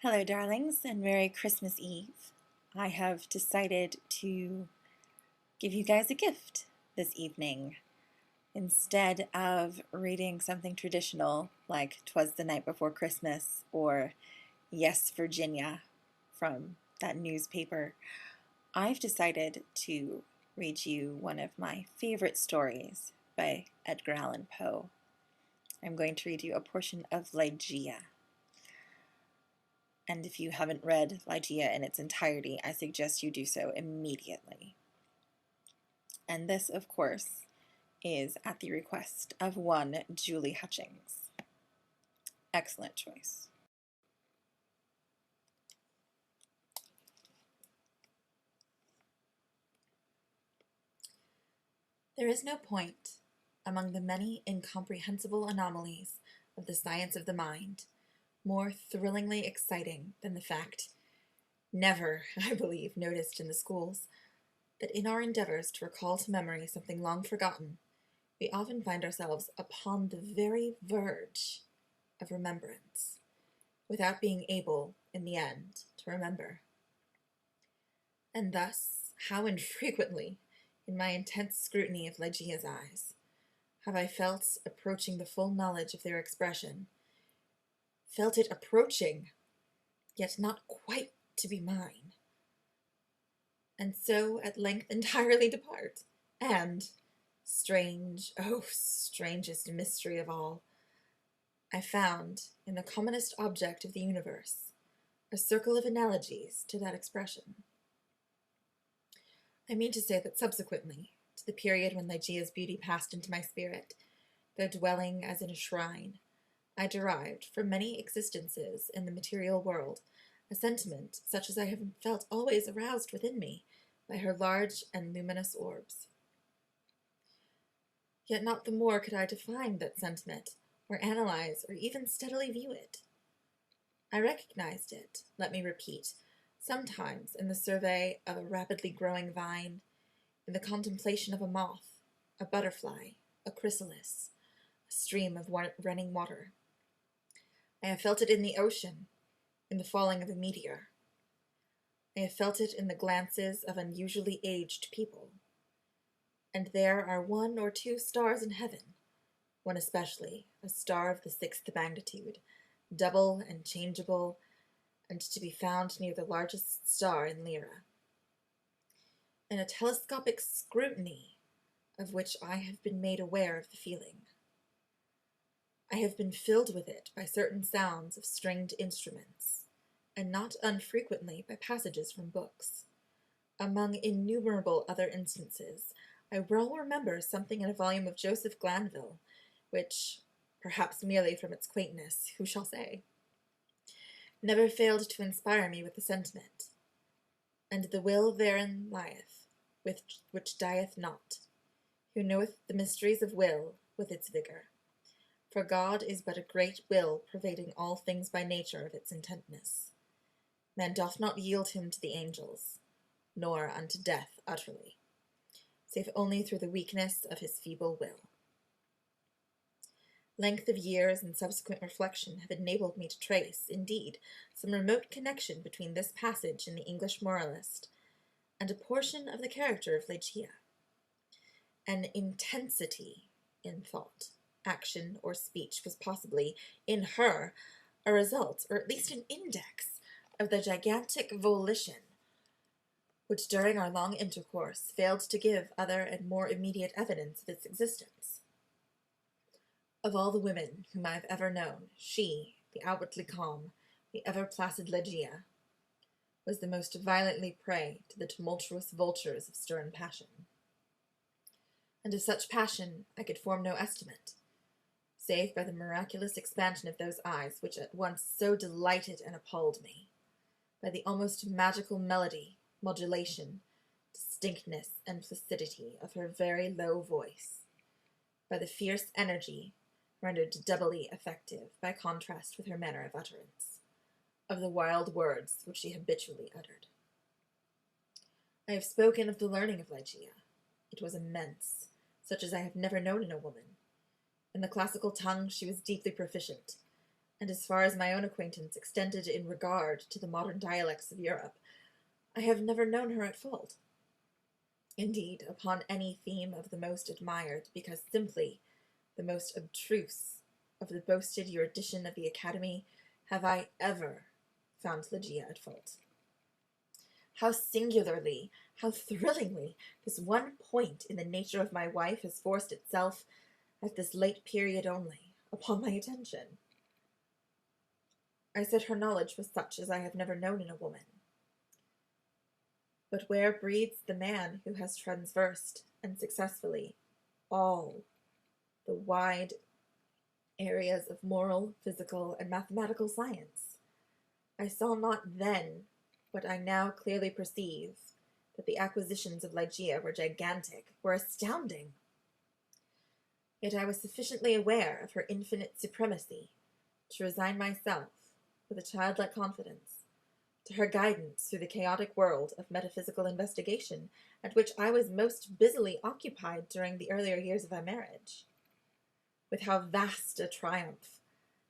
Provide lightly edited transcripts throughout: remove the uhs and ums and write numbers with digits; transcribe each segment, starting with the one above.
Hello, darlings, and Merry Christmas Eve. I have decided to give you guys a gift this evening. Instead of reading something traditional like "'Twas the Night Before Christmas" or "Yes, Virginia" from that newspaper, I've decided to read you one of my favorite stories by Edgar Allan Poe. I'm going to read you a portion of Ligeia. And if you haven't read Ligeia in its entirety, I suggest you do so immediately. And this, of course, is at the request of one Julie Hutchings. Excellent choice. There is no point, among the many incomprehensible anomalies of the science of the mind, more thrillingly exciting than the fact, never, I believe, noticed in the schools, that in our endeavors to recall to memory something long forgotten, we often find ourselves upon the very verge of remembrance, without being able, in the end, to remember. And thus, how infrequently, in my intense scrutiny of Ligeia's eyes, have I felt approaching the full knowledge of their expression, felt it approaching, yet not quite to be mine, and so at length entirely depart, and, strange, oh, strangest mystery of all, I found, in the commonest object of the universe, a circle of analogies to that expression. I mean to say that subsequently, to the period when Ligeia's beauty passed into my spirit, though dwelling as in a shrine, I derived, from many existences in the material world, a sentiment such as I have felt always aroused within me by her large and luminous orbs. Yet not the more could I define that sentiment, or analyze, or even steadily view it. I recognized it, let me repeat, sometimes in the survey of a rapidly growing vine, in the contemplation of a moth, a butterfly, a chrysalis, a stream of running water. I have felt it in the ocean, in the falling of a meteor. I have felt it in the glances of unusually aged people. And there are one or two stars in heaven, one especially, a star of the 6th magnitude, double and changeable, and to be found near the largest star in Lyra. In a telescopic scrutiny of which I have been made aware of the feeling. I have been filled with it by certain sounds of stringed instruments, and not unfrequently by passages from books. Among innumerable other instances, I well remember something in a volume of Joseph Glanville, which, perhaps merely from its quaintness, who shall say, never failed to inspire me with the sentiment, and the will therein lieth, which dieth not, who knoweth the mysteries of will with its vigour. For God is but a great will pervading all things by nature of its intentness. Man doth not yield him to the angels, nor unto death utterly, save only through the weakness of his feeble will. Length of years and subsequent reflection have enabled me to trace, indeed, some remote connection between this passage in the English moralist and a portion of the character of Ligeia. An intensity in thought, action, or speech was possibly, in her, a result, or at least an index, of the gigantic volition which during our long intercourse failed to give other and more immediate evidence of its existence. Of all the women whom I have ever known, she, the outwardly calm, the ever-placid Ligeia, was the most violently prey to the tumultuous vultures of stern passion. And of such passion I could form no estimate, save by the miraculous expansion of those eyes which at once so delighted and appalled me, by the almost magical melody, modulation, distinctness, and placidity of her very low voice, by the fierce energy rendered doubly effective by contrast with her manner of utterance, of the wild words which she habitually uttered. I have spoken of the learning of Ligeia. It was immense, such as I have never known in a woman. In the classical tongue she was deeply proficient, and as far as my own acquaintance extended in regard to the modern dialects of Europe, I have never known her at fault. Indeed, upon any theme of the most admired, because simply the most abstruse of the boasted erudition of the Academy, have I ever found Ligeia at fault. How singularly, how thrillingly, this one point in the nature of my wife has forced itself, at this late period only, upon my attention. I said her knowledge was such as I have never known in a woman. But where breeds the man who has traversed, and successfully, all the wide areas of moral, physical, and mathematical science? I saw not then what I now clearly perceive, that the acquisitions of Ligeia were gigantic, were astounding. Yet I was sufficiently aware of her infinite supremacy to resign myself, with a childlike confidence, to her guidance through the chaotic world of metaphysical investigation at which I was most busily occupied during the earlier years of our marriage. With how vast a triumph,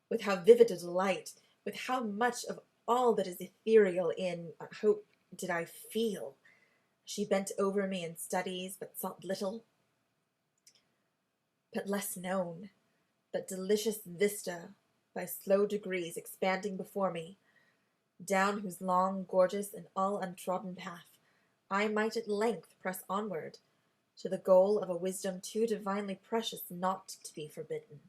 with how vivid a delight, with how much of all that is ethereal in hope did I feel. She bent over me in studies, but sought little, but less known, that delicious vista by slow degrees expanding before me, down whose long, gorgeous, and all untrodden path I might at length press onward to the goal of a wisdom too divinely precious not to be forbidden.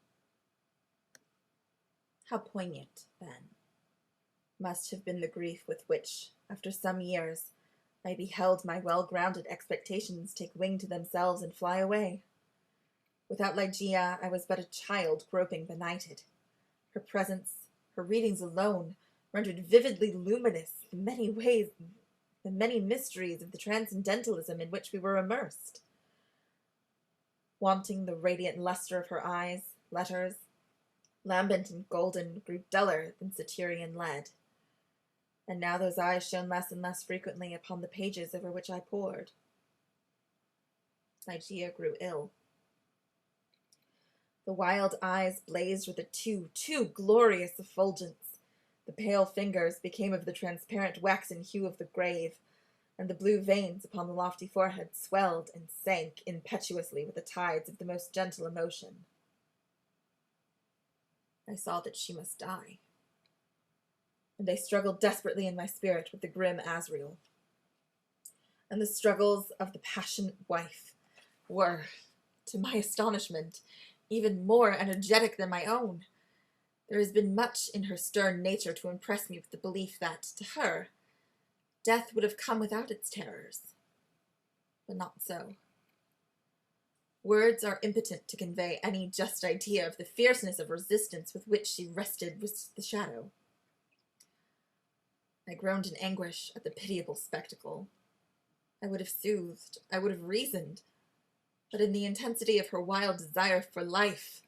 How poignant, then, must have been the grief with which, after some years, I beheld my well-grounded expectations take wing to themselves and fly away. Without Ligeia, I was but a child groping benighted. Her presence, her readings alone, rendered vividly luminous the many ways, the many mysteries of the transcendentalism in which we were immersed. Wanting the radiant luster of her eyes, letters, lambent and golden, grew duller than Satyrian lead. And now those eyes shone less and less frequently upon the pages over which I pored. Ligeia grew ill. The wild eyes blazed with a too glorious effulgence. The pale fingers became of the transparent waxen hue of the grave, and the blue veins upon the lofty forehead swelled and sank impetuously with the tides of the most gentle emotion. I saw that she must die, and I struggled desperately in my spirit with the grim Azrael. And the struggles of the passionate wife were, to my astonishment, even more energetic than my own. There has been much in her stern nature to impress me with the belief that, to her, death would have come without its terrors. But not so. Words are impotent to convey any just idea of the fierceness of resistance with which she wrested with the shadow. I groaned in anguish at the pitiable spectacle. I would have soothed, I would have reasoned, but in the intensity of her wild desire for life,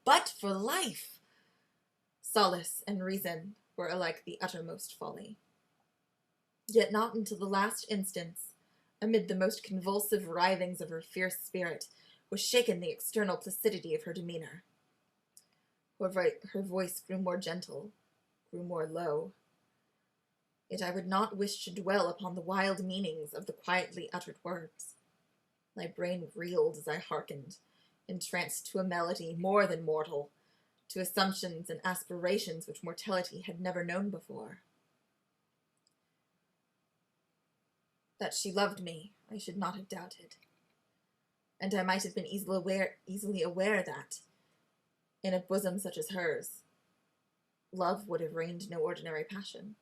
but for life, solace and reason were alike the uttermost folly. Yet not until the last instance, amid the most convulsive writhings of her fierce spirit, was shaken the external placidity of her demeanor. Her voice grew more gentle, grew more low. Yet I would not wish to dwell upon the wild meanings of the quietly uttered words. My brain reeled as I hearkened, entranced to a melody more than mortal, to assumptions and aspirations which mortality had never known before. That she loved me, I should not have doubted, and I might have been easily aware that, in a bosom such as hers, love would have reigned no ordinary passion.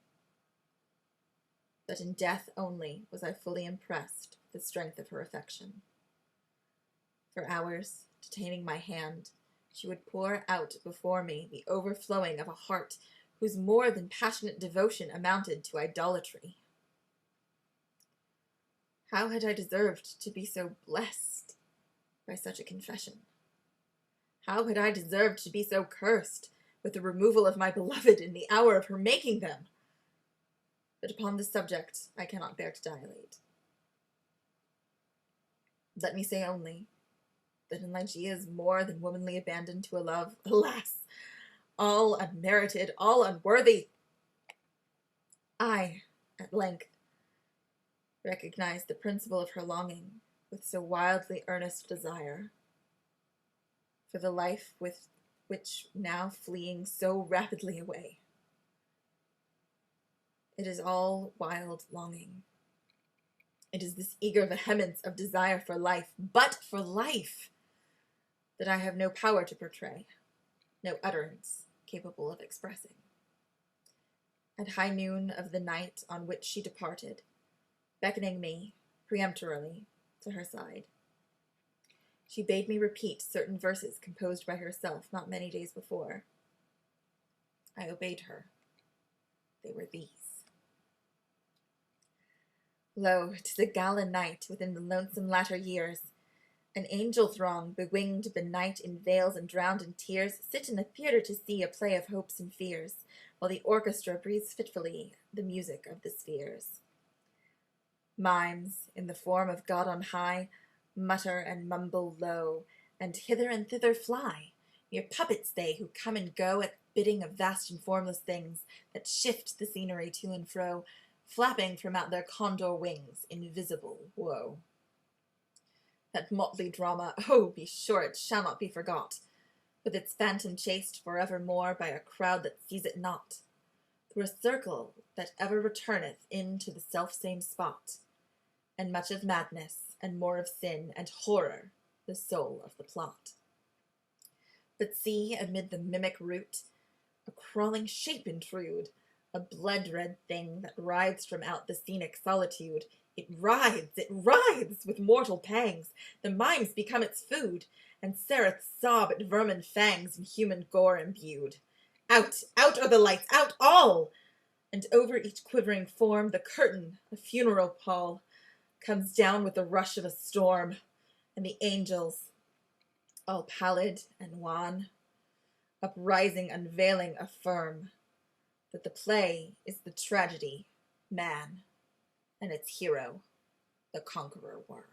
But in death only was I fully impressed with the strength of her affection. For hours, detaining my hand, she would pour out before me the overflowing of a heart whose more than passionate devotion amounted to idolatry. How had I deserved to be so blessed by such a confession? How had I deserved to be so cursed with the removal of my beloved in the hour of her making them? But upon this subject I cannot bear to dilate. Let me say only that in Ligeia's more than womanly abandon to a love, alas, all unmerited, all unworthy. I, at length, recognized the principle of her longing with so wildly earnest desire, for the life with which now fleeing so rapidly away. It is all wild longing. It is this eager vehemence of desire for life, but for life, that I have no power to portray, no utterance capable of expressing. At high noon of the night on which she departed, beckoning me, peremptorily, to her side, she bade me repeat certain verses composed by herself not many days before. I obeyed her. They were these. Lo, 'tis a gala night within the lonesome latter years. An angel throng, bewinged, benight in veils and drowned in tears, sit in the theatre to see a play of hopes and fears, while the orchestra breathes fitfully the music of the spheres. Mimes, in the form of God on high, mutter and mumble low, and hither and thither fly. Mere puppets they, who come and go at bidding of vast and formless things, that shift the scenery to and fro, flapping from out their condor wings, invisible woe. That motley drama, oh, be sure it shall not be forgot, with its phantom chased forevermore by a crowd that sees it not, through a circle that ever returneth in to the self-same spot, and much of madness, and more of sin, and horror, the soul of the plot. But see, amid the mimic rout, a crawling shape intrude, a blood-red thing that writhes from out the scenic solitude. It writhes with mortal pangs. The mimes become its food, and seraphs sob at vermin fangs in human gore imbued. Out, out are the lights, out all! And over each quivering form the curtain, a funeral pall, comes down with the rush of a storm, and the angels, all pallid and wan, uprising, unveiling, affirm that the play is the tragedy, man, and its hero, the conqueror worm.